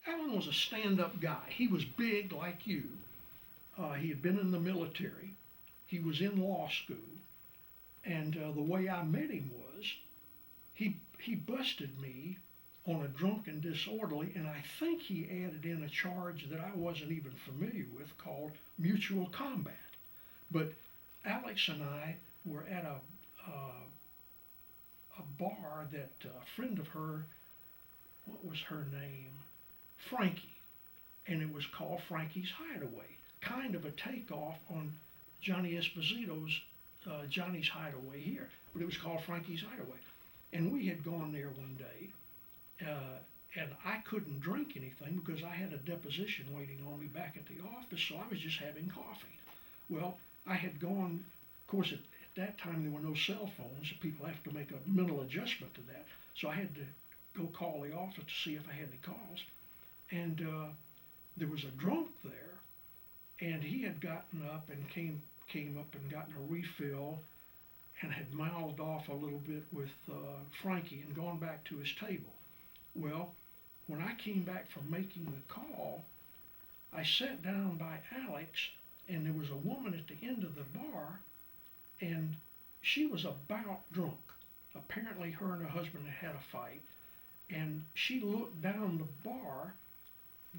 Alan was a stand-up guy. He was big like you. He had been in the military. He was in law school. And the way I met him was he busted me on a drunk and disorderly, and I think he added in a charge that I wasn't even familiar with called mutual combat. But Alex and I were at a bar that a friend of her, what was her name? Frankie. And it was called Frankie's Hideaway. Kind of a takeoff on Johnny Esposito's Johnny's Hideaway here. But it was called Frankie's Hideaway. And we had gone there one day, and I couldn't drink anything because I had a deposition waiting on me back at the office, so I was just having coffee. Well, I had gone, of course, at that time there were no cell phones, so people have to make a mental adjustment to that. So I had to go call the office to see if I had any calls. And there was a drunk there, and he had gotten up and came up and gotten a refill and had mouthed off a little bit with Frankie and gone back to his table. Well, when I came back from making the call, I sat down by Alex, and there was a woman at the end of the bar, and she was about drunk. Apparently her and her husband had had a fight, and she looked down the bar,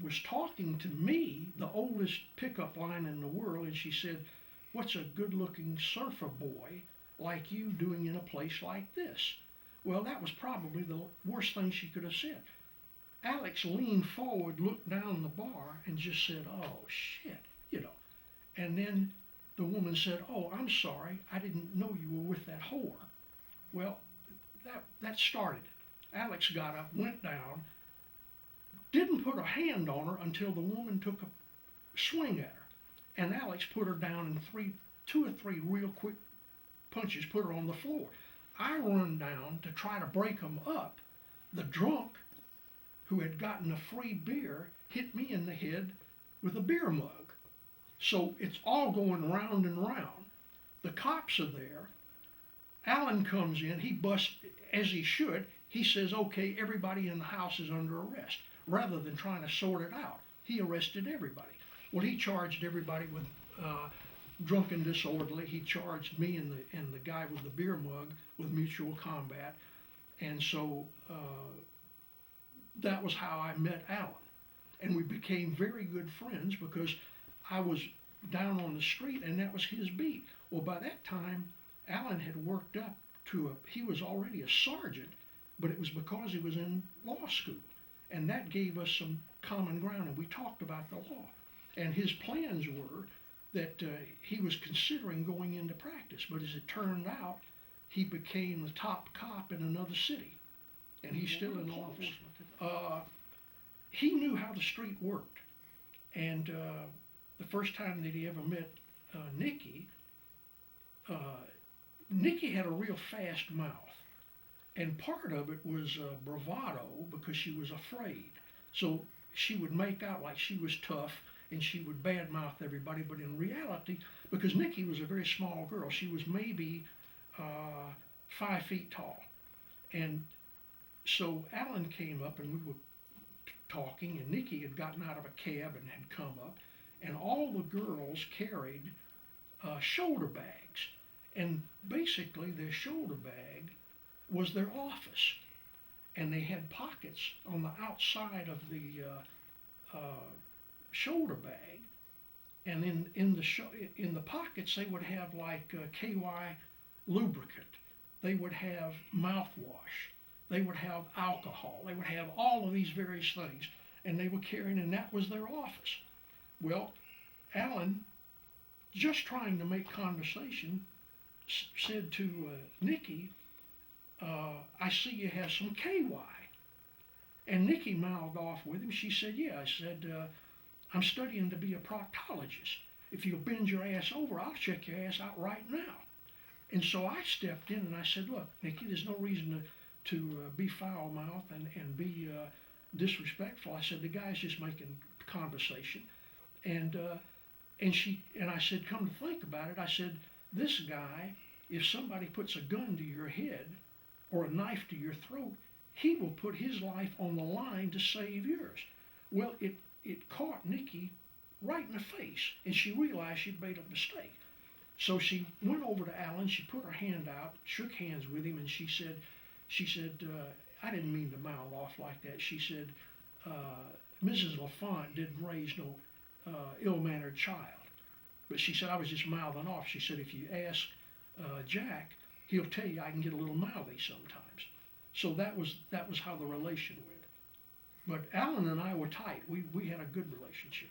was talking to me, the oldest pickup line in the world, and she said, "What's a good-looking surfer boy like you doing in a place like this?" Well, that was probably the worst thing she could have said. Alex leaned forward, looked down the bar, and just said, "Oh, shit," you know. And then the woman said, "Oh, I'm sorry, I didn't know you were with that whore." Well, that started it. Alex got up, went down, didn't put a hand on her until the woman took a swing at her. And Alex put her down in two or three real quick punches, put her on the floor. I run down to try to break them up. The drunk, who had gotten a free beer, hit me in the head with a beer mug. So it's all going round and round. The cops are there. Alan comes in, he busts, as he should, he says, "Okay, everybody in the house is under arrest." Rather than trying to sort it out, he arrested everybody. Well, he charged everybody with drunk and disorderly. He charged me and the guy with the beer mug with mutual combat. And so that was how I met Alan. And we became very good friends because I was down on the street and that was his beat. Well, by that time, Alan had worked up to he was already a sergeant, but it was because he was in law school. And that gave us some common ground, and we talked about the law. And his plans were that he was considering going into practice, but as it turned out, he became the top cop in another city, and he's still in law enforcement. He knew how the street worked, and the first time that he ever met Nikki, Nikki had a real fast mouth, and part of it was bravado because she was afraid. So she would make out like she was tough, and she would badmouth everybody, but in reality, because Nikki was a very small girl, she was maybe 5 feet tall. And so Alan came up and we were talking, and Nikki had gotten out of a cab and had come up, and all the girls carried shoulder bags. And basically their shoulder bag was their office. And they had pockets on the outside of the shoulder bag, and in the pockets they would have like KY lubricant, they would have mouthwash, they would have alcohol, they would have all of these various things, and they were carrying, and that was their office. Well, Alan, just trying to make conversation, said to Nikki, "I see you have some KY." And Nikki mouthed off with him. She said, "Yeah." I said, "I'm studying to be a proctologist. If you'll bend your ass over, I'll check your ass out right now." And so I stepped in and I said, "Look, Nikki, there's no reason to be foul-mouthed and be disrespectful." I said, "The guy's just making conversation." And I said, "Come to think about it," I said, "this guy, if somebody puts a gun to your head or a knife to your throat, he will put his life on the line to save yours. Well, it caught Nikki right in the face, and she realized she'd made a mistake. So she went over to Alan. She put her hand out, shook hands with him, and she said, I didn't mean to mouth off like that. She said, Mrs. LaFont didn't raise no ill-mannered child. But she said, I was just mouthing off. She said, if you ask Jack, he'll tell you I can get a little mouthy sometimes. So that was how the relation went. But Alan and I were tight. We had a good relationship.